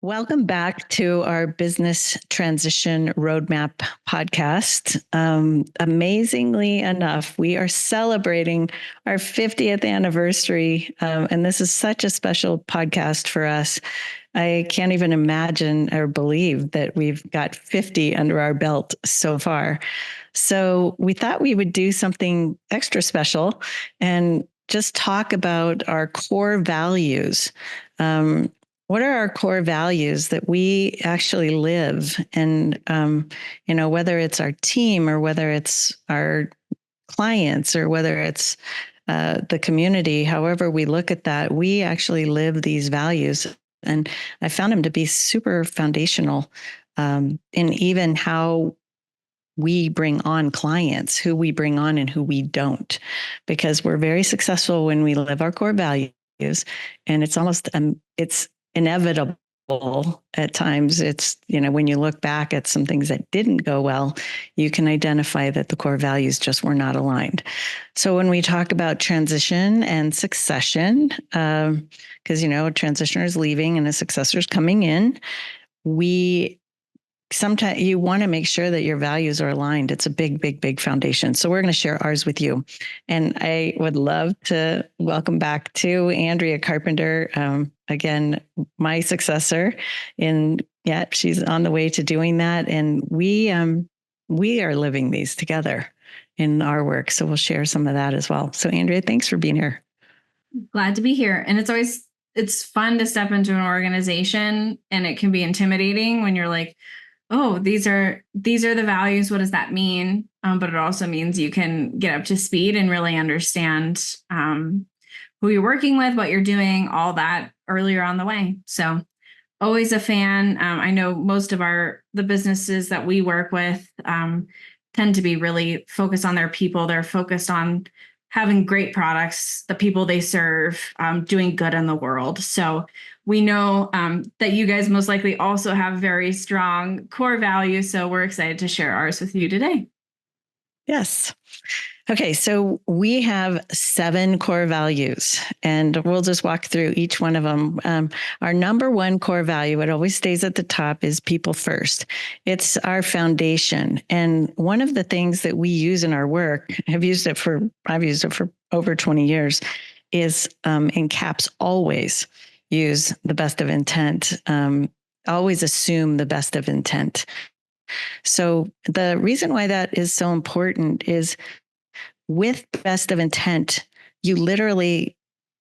Welcome back to our Business Transition Roadmap podcast. Amazingly enough, we are celebrating our 50th anniversary, and this is such a special podcast for us. I can't even imagine or believe that we've got 50 under our belt so far. So we thought we would do something extra special and just talk about our core values. What are our core values that we actually live? And, whether it's our team or whether it's our clients or whether it's the community, however we look at that, we actually live these values. And I found them to be super foundational in even how we bring on clients, who we bring on and who we don't, because we're very successful when we live our core values. And it's almost, it's inevitable at times. It's, when you look back at some things that didn't go well, you can identify that the core values just were not aligned. So when we talk about transition and succession, because, a transitioner is leaving and a successor is coming in, sometimes you want to make sure that your values are aligned. It's a big, big, big foundation. So we're going to share ours with you. And I would love to welcome back to Andrea Carpenter. Again, my successor she's on the way to doing that. And we are living these together in our work. So we'll share some of that as well. So Andrea, thanks for being here. Glad to be here. And it's fun to step into an organization, and it can be intimidating when you're like, oh, these are the values. What does that mean? But it also means you can get up to speed and really understand who you're working with, what you're doing, all that earlier on the way. So always a fan. I know most of the businesses that we work with tend to be really focused on their people. They're focused on having great products, the people they serve, doing good in the world. So we know that you guys most likely also have very strong core values. So we're excited to share ours with you today. Yes. Okay, so we have 7 core values, and we'll just walk through each one of them. Our number one core value, it always stays at the top, is people first. It's our foundation. And one of the things that we use in our work, I've used it for over 20 years, is in caps, always use the best of intent. Always assume the best of intent. So the reason why that is so important is with best of intent, you literally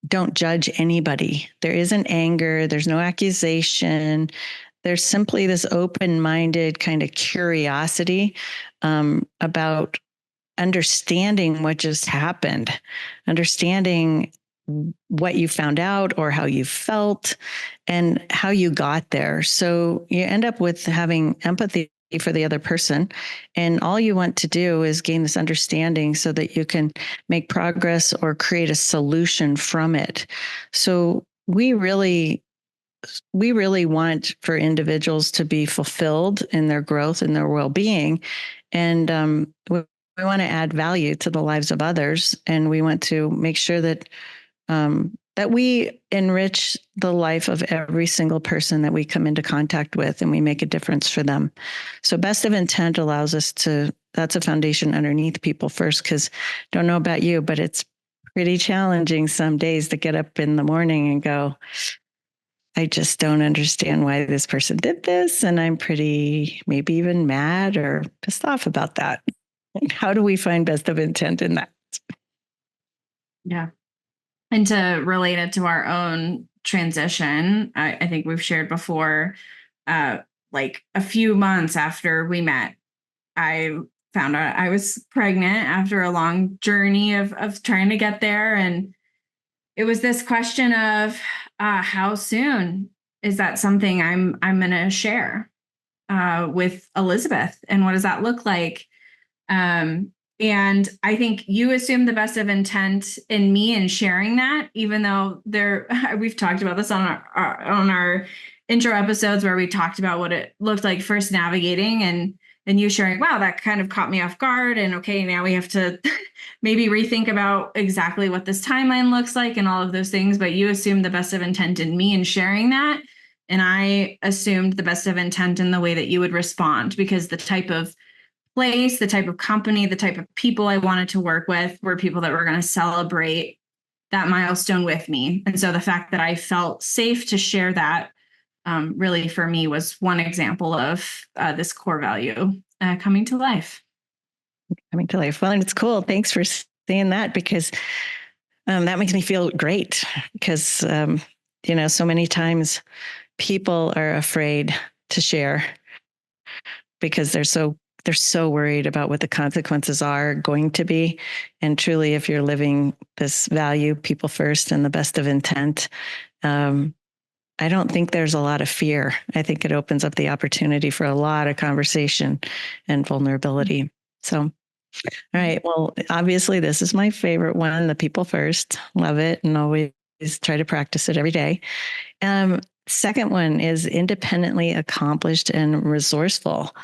don't judge anybody. There isn't anger. There's no accusation. There's simply this open-minded kind of curiosity about understanding what just happened, understanding what you found out or how you felt and how you got there. So you end up with having empathy for the other person. And all you want to do is gain this understanding so that you can make progress or create a solution from it. So we really want for individuals to be fulfilled in their growth and their well-being. And we want to add value to the lives of others. And we want to make sure that that we enrich the life of every single person that we come into contact with, and we make a difference for them. So best of intent allows us that's a foundation underneath people first, because don't know about you, but it's pretty challenging some days to get up in the morning and go, I just don't understand why this person did this. And I'm pretty, maybe even mad or pissed off about that. How do we find best of intent in that? Yeah. And to relate it to our own transition, I think we've shared before, like a few months after we met, I found out I was pregnant after a long journey of trying to get there. And it was this question of how soon is that something I'm going to share with Elizabeth, and what does that look like? And I think you assume the best of intent in me in sharing that, even though we've talked about this on our intro episodes where we talked about what it looked like first navigating, and you sharing, wow, that kind of caught me off guard. And okay, now we have to maybe rethink about exactly what this timeline looks like and all of those things. But you assume the best of intent in me in sharing that. And I assumed the best of intent in the way that you would respond, because the type of place, the type of company, the type of people I wanted to work with were people that were going to celebrate that milestone with me. And so the fact that I felt safe to share that really for me was one example of this core value coming to life. Coming to life. Well, and it's cool. Thanks for saying that, because that makes me feel great, because, so many times people are afraid to share because they're so worried about what the consequences are going to be. And truly, if you're living this value, people first and the best of intent, I don't think there's a lot of fear. I think it opens up the opportunity for a lot of conversation and vulnerability. So, all right. Well, obviously, this is my favorite one, the people first. Love it, and always try to practice it every day. Second one is independently accomplished and resourceful.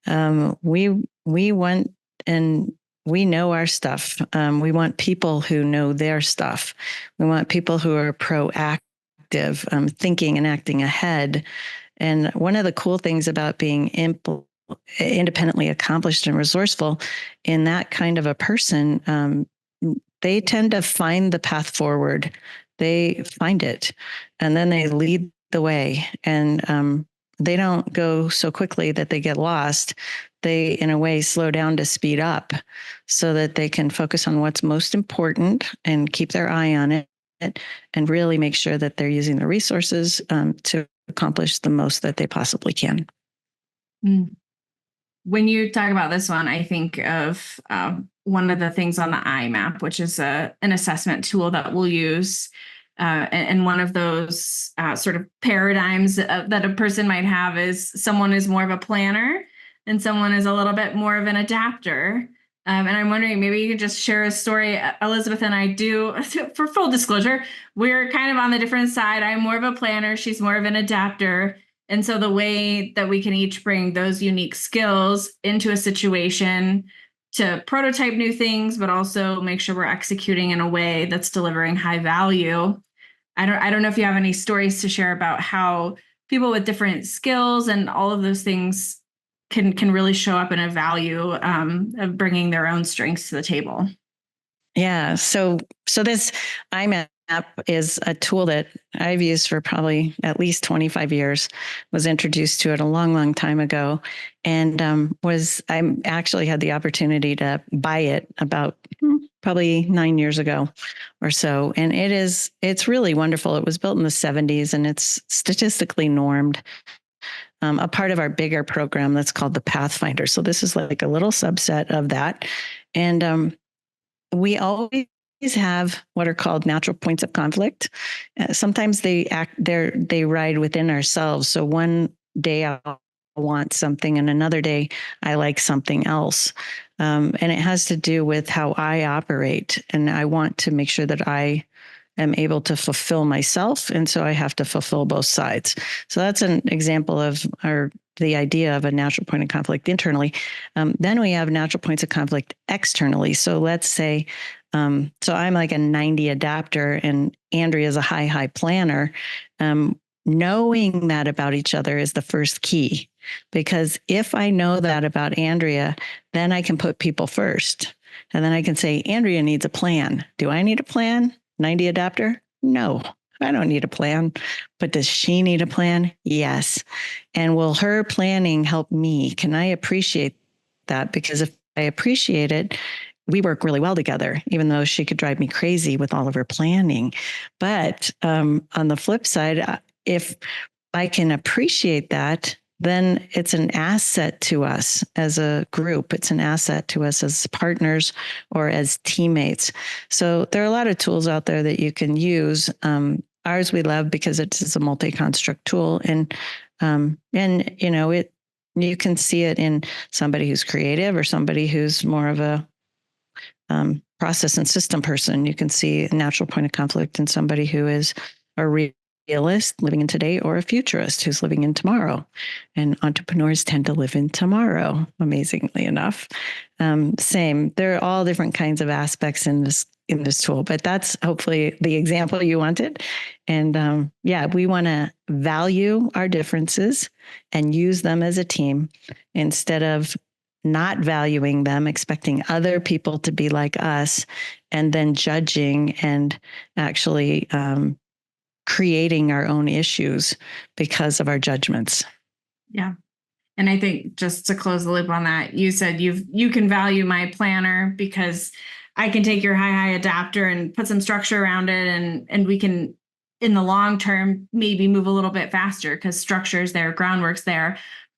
We want, and we know our stuff. We want people who know their stuff. We want people who are proactive, thinking and acting ahead. And one of the cool things about being independently accomplished and resourceful in that kind of a person, they tend to find the path forward. They find it, and then they lead the way. And they don't go so quickly that they get lost. They, in a way, slow down to speed up so that they can focus on what's most important and keep their eye on it, and really make sure that they're using the resources to accomplish the most that they possibly can. When you talk about this one, I think of one of the things on the IMAP, which is an assessment tool that we'll use. And one of those sort of paradigms that a person might have is someone is more of a planner and someone is a little bit more of an adapter. And I'm wondering, maybe you could just share a story. Elizabeth and I do, for full disclosure, we're kind of on the different side. I'm more of a planner. She's more of an adapter. And so the way that we can each bring those unique skills into a situation to prototype new things, but also make sure we're executing in a way that's delivering high value. I don't know if you have any stories to share about how people with different skills and all of those things can really show up in a value of bringing their own strengths to the table. Yeah. So this IMAP is a tool that I've used for probably at least 25 years, was introduced to it a long, long time ago. And I actually had the opportunity to buy it about probably 9 years ago or so. And it's really wonderful. It was built in the 70s, and it's statistically normed. A part of our bigger program that's called the Pathfinder. So this is like a little subset of that. And we always have what are called natural points of conflict. Sometimes they ride within ourselves. So one day I'll want something, and another day I like something else. And it has to do with how I operate. And I want to make sure that I am able to fulfill myself. And so I have to fulfill both sides. So that's an example of the idea of a natural point of conflict internally. Then we have natural points of conflict externally. So let's say, so I'm like a 90 adapter and Andrea is a high planner. Knowing that about each other is the first key, because if I know that about Andrea, then I can put people first. And then I can say, Andrea needs a plan. Do I need a plan? 90 adapter? No, I don't need a plan. But does she need a plan? Yes. And will her planning help me? Can I appreciate that? Because if I appreciate it, we work really well together, even though she could drive me crazy with all of her planning. But on the flip side, if I can appreciate that, then it's an asset to us as a group. It's an asset to us as partners or as teammates. So there are a lot of tools out there that you can use. Ours we love because it's a multi-construct tool, and you can see it in somebody who's creative or somebody who's more of a process and system person. You can see a natural point of conflict in somebody who is a realist living in today, or a futurist who's living in tomorrow. And entrepreneurs tend to live in tomorrow, amazingly enough. Same. There are all different kinds of aspects in this in this tool, but that's hopefully the example you wanted. And we want to value our differences and use them as a team instead of not valuing them, expecting other people to be like us, and then judging and actually creating our own issues because of our judgments. Yeah. And I think just to close the loop on that, you said you can value my planner because I can take your high adapter and put some structure around it, and we can, in the long term, maybe move a little bit faster because structure's there, groundwork's there.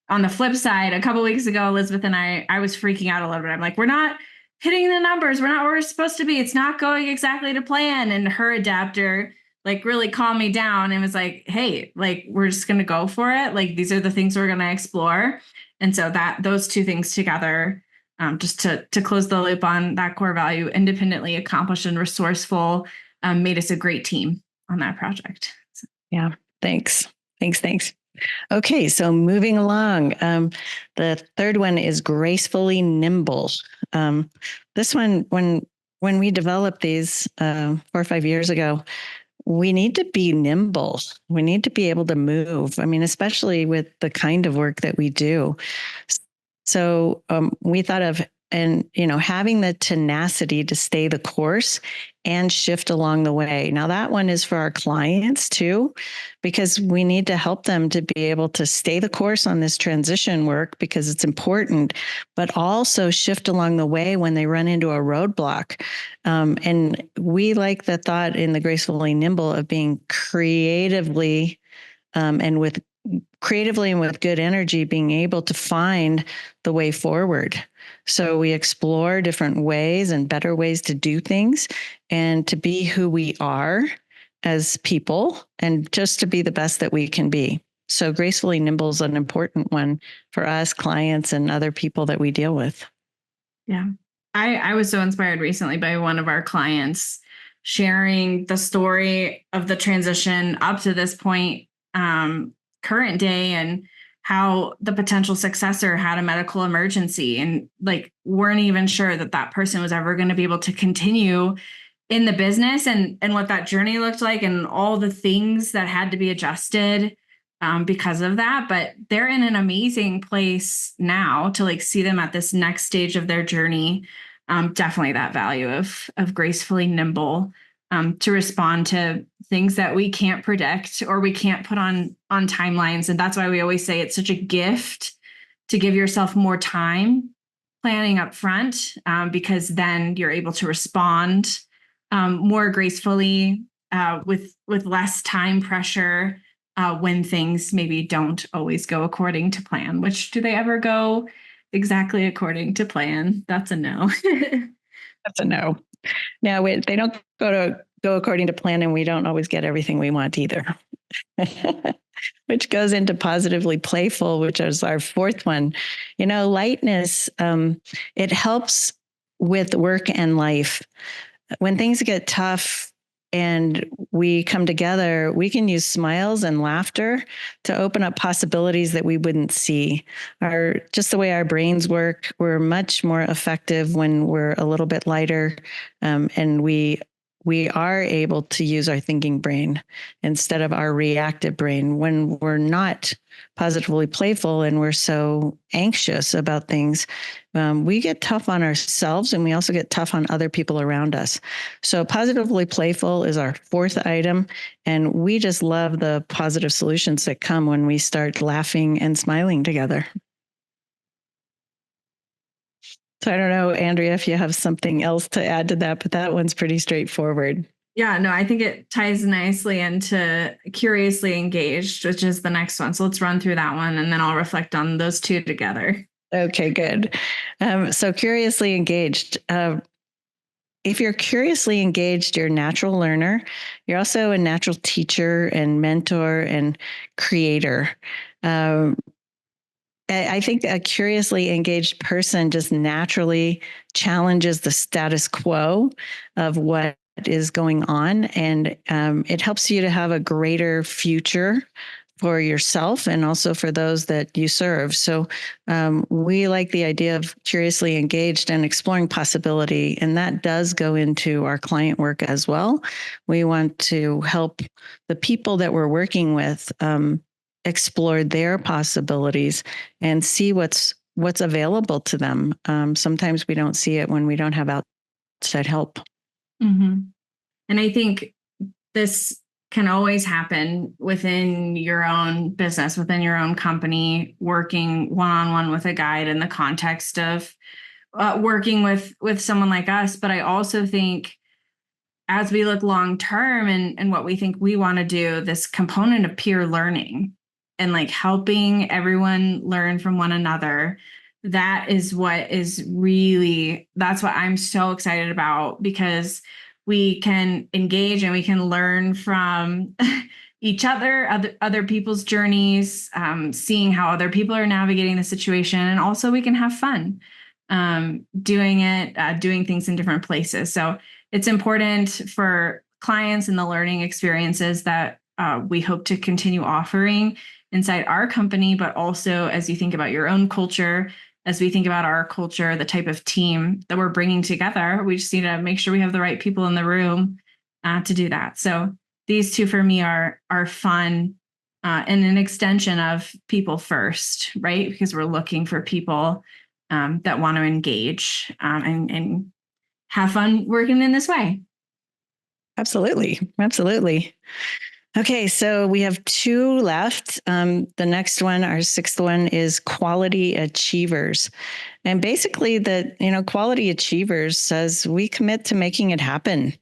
On the flip side, a couple of weeks ago, Elizabeth and I was freaking out a little bit. I'm like, we're not hitting the numbers. We're not where we're supposed to be. It's not going exactly to plan. And her adapter like really calmed me down and was like, hey, like, we're just going to go for it. Like, these are the things we're going to explore. And so that those two things together, just to close the loop on that core value, independently accomplished and resourceful, made us a great team on that project. So. Yeah. Thanks. Okay, so moving along, the third one is gracefully nimble. This one, when we developed these 4 or 5 years ago, we need to be nimble. We need to be able to move. I mean, especially with the kind of work that we do. So we thought of, having the tenacity to stay the course and shift along the way. Now that one is for our clients too, because we need to help them to be able to stay the course on this transition work because it's important, but also shift along the way when they run into a roadblock. And we like the thought in the gracefully nimble of being creatively and with good energy, being able to find the way forward. So we explore different ways and better ways to do things and to be who we are as people and just to be the best that we can be. So gracefully nimble is an important one for us, clients, and other people that we deal with. Yeah. I was so inspired recently by one of our clients sharing the story of the transition up to this point, current day, and how the potential successor had a medical emergency and like weren't even sure that person was ever going to be able to continue in the business, and what that journey looked like and all the things that had to be adjusted because of that. But they're in an amazing place now to like see them at this next stage of their journey. Definitely that value of gracefully nimble to respond to things that we can't predict or we can't put on timelines. And that's why we always say it's such a gift to give yourself more time planning up front, because then you're able to respond more gracefully with less time pressure when things maybe don't always go according to plan. Which, do they ever go exactly according to plan? That's a no. That's a no. No, they don't go according to plan, and we don't always get everything we want either. Which goes into positively playful, which is our fourth one. Lightness, it helps with work and life. When things get tough and we come together, we can use smiles and laughter to open up possibilities that we wouldn't see. Just the way our brains work, we're much more effective when we're a little bit lighter, and we are able to use our thinking brain instead of our reactive brain. When we're not positively playful and we're so anxious about things, we get tough on ourselves, and we also get tough on other people around us. So positively playful is our fourth item. And we just love the positive solutions that come when we start laughing and smiling together. So I don't know, Andrea, if you have something else to add to that, but that one's pretty straightforward. Yeah, no, I think it ties nicely into curiously engaged, which is the next one. So let's run through that one and then I'll reflect on those two together. Okay, good. So curiously engaged. If you're curiously engaged, you're a natural learner. You're also a natural teacher and mentor and creator. I think a curiously engaged person just naturally challenges the status quo of what is going on. And it helps you to have a greater future for yourself and also for those that you serve. So we like the idea of curiously engaged and exploring possibility. And that does go into our client work as well. We want to help the people that we're working with explore their possibilities and see what's available to them. Sometimes we don't see it when we don't have outside help. Mm-hmm. And I think this can always happen within your own business, within your own company, working one-on-one with a guide in the context of working with someone like us. But I also think as we look long term and what we think we want to do, this component of peer learning and like helping everyone learn from one another, that is what is really, that's what I'm so excited about, because we can engage and we can learn from each other people's journeys, seeing how other people are navigating the situation. And also we can have fun doing things in different places. So it's important for clients and the learning experiences that we hope to continue offering inside our company, but also as you think about your own culture, as we think about our culture, the type of team that we're bringing together, we just need to make sure we have the right people in the room to do that. So these two for me are fun and an extension of people first, right? Because we're looking for people that want to engage and have fun working in this way. Absolutely. Okay, so we have two left. The next one, our sixth one, is quality achievers. And basically quality achievers says we commit to making it happen.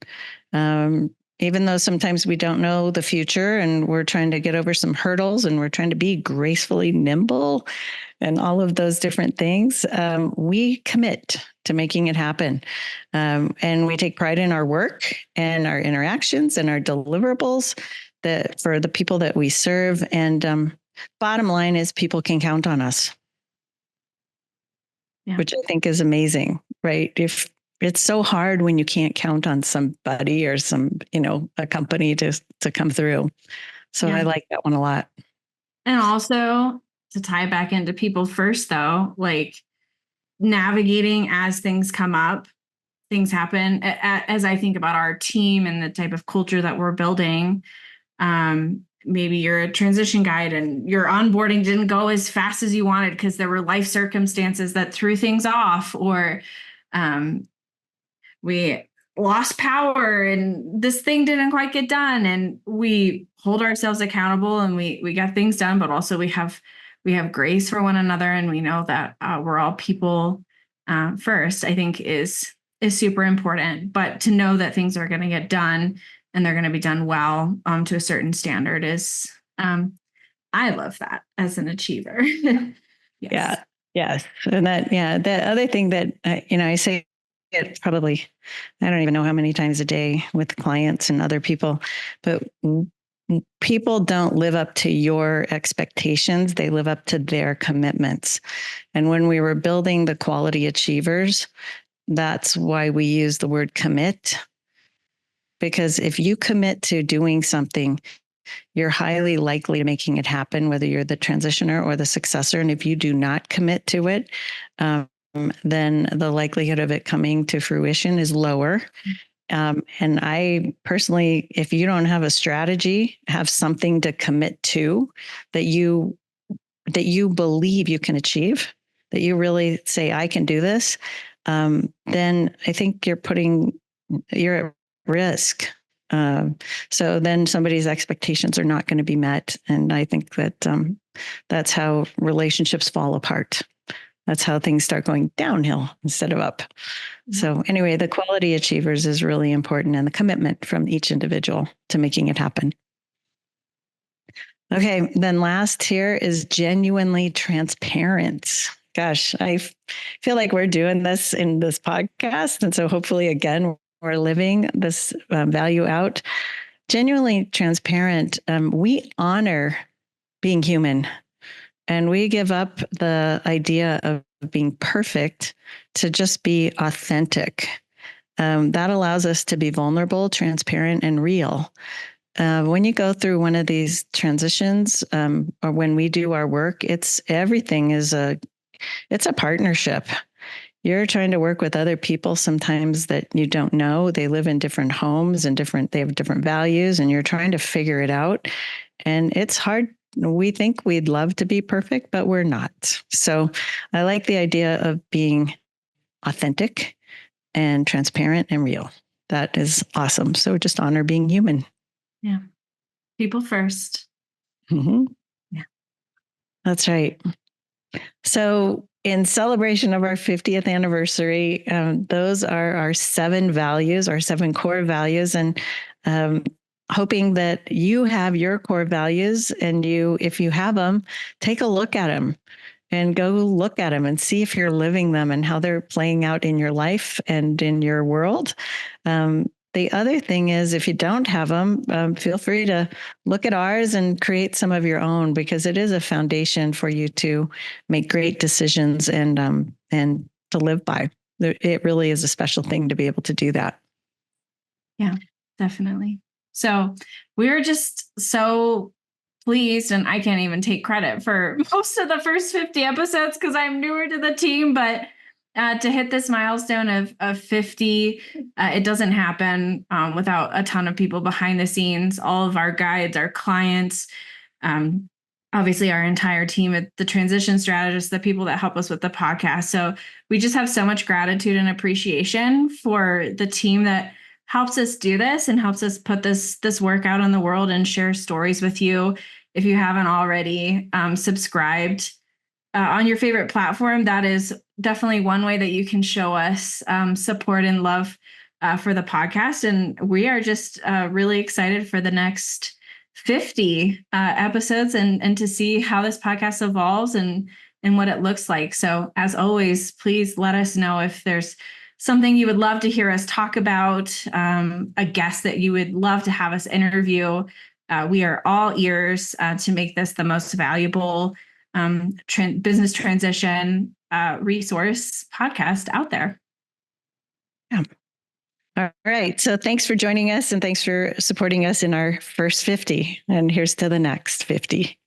Even though sometimes we don't know the future and we're trying to get over some hurdles and we're trying to be gracefully nimble and all of those different things, we commit to making it happen. And we take pride in our work and our interactions and our deliverables that for the people that we serve. And bottom line is people can count on us, which I think is amazing, right? If it's so hard when you can't count on somebody or a company to come through. So I like that one a lot. And also to tie back into people first, though, like navigating as things come up, things happen. As I think about our team and the type of culture that we're building, maybe you're a transition guide and your onboarding didn't go as fast as you wanted because there were life circumstances that threw things off, or we lost power and this thing didn't quite get done, and we hold ourselves accountable and we got things done, but also we have grace for one another, and we know that we're all people first, I think is super important. But to know that things are going to get done and they're going to be done well to a certain standard is I love that as an achiever. Yes. And the other thing that I say it probably, I don't even know how many times a day with clients and other people, but people don't live up to your expectations. They live up to their commitments. And when we were building the quality achievers, that's why we use the word commit. Because if you commit to doing something, you're highly likely to making it happen, whether you're the transitioner or the successor. And if you do not commit to it, then the likelihood of it coming to fruition is lower. And I personally, if you don't have a strategy, have something to commit to that you believe you can achieve, that you really say, I can do this, then I think you're at risk. So then somebody's expectations are not going to be met. And I think that that's how relationships fall apart. That's how things start going downhill instead of up. Mm-hmm. So anyway, the quality achievers is really important, and the commitment from each individual to making it happen. Okay, then last here is genuinely transparent. Gosh, I feel like we're doing this in this podcast. And so hopefully, again, we're living this value out. Genuinely transparent. We honor being human, and we give up the idea of being perfect to just be authentic. That allows us to be vulnerable, transparent, and real. when you go through one of these transitions, or when we do our work, it's a partnership. You're trying to work with other people sometimes that you don't know. They live in different homes and they have different values, and you're trying to figure it out. And it's hard. We think we'd love to be perfect, but we're not. So I like the idea of being authentic and transparent and real. That is awesome. So just honor being human. Yeah. People first. Mm-hmm. Yeah. That's right. So in celebration of our 50th anniversary, those are our 7 values, our 7 core values, and hoping that you have your core values, and if you have them, take a look at them. And go look at them and see if you're living them and how they're playing out in your life and in your world. The other thing is, if you don't have them, feel free to look at ours and create some of your own, because it is a foundation for you to make great decisions and to live by. It really is a special thing to be able to do that. Yeah, definitely. So we're just so pleased, and I can't even take credit for most of the first 50 episodes because I'm newer to the team, but to hit this milestone of 50, it doesn't happen without a ton of people behind the scenes, all of our guides, our clients, obviously our entire team at the Transition Strategists, the people that help us with the podcast. So we just have so much gratitude and appreciation for the team that helps us do this and helps us put this work out in the world and share stories with you. If you haven't already subscribed on your favorite platform, that is definitely one way that you can show us support and love for the podcast. And we are just really excited for the next 50 episodes and to see how this podcast evolves and what it looks like. So as always, please let us know if there's something you would love to hear us talk about, a guest that you would love to have us interview. We are all ears to make this the most valuable business transition resource podcast out there. Yeah. All right. So thanks for joining us, and thanks for supporting us in our first 50. And here's to the next 50.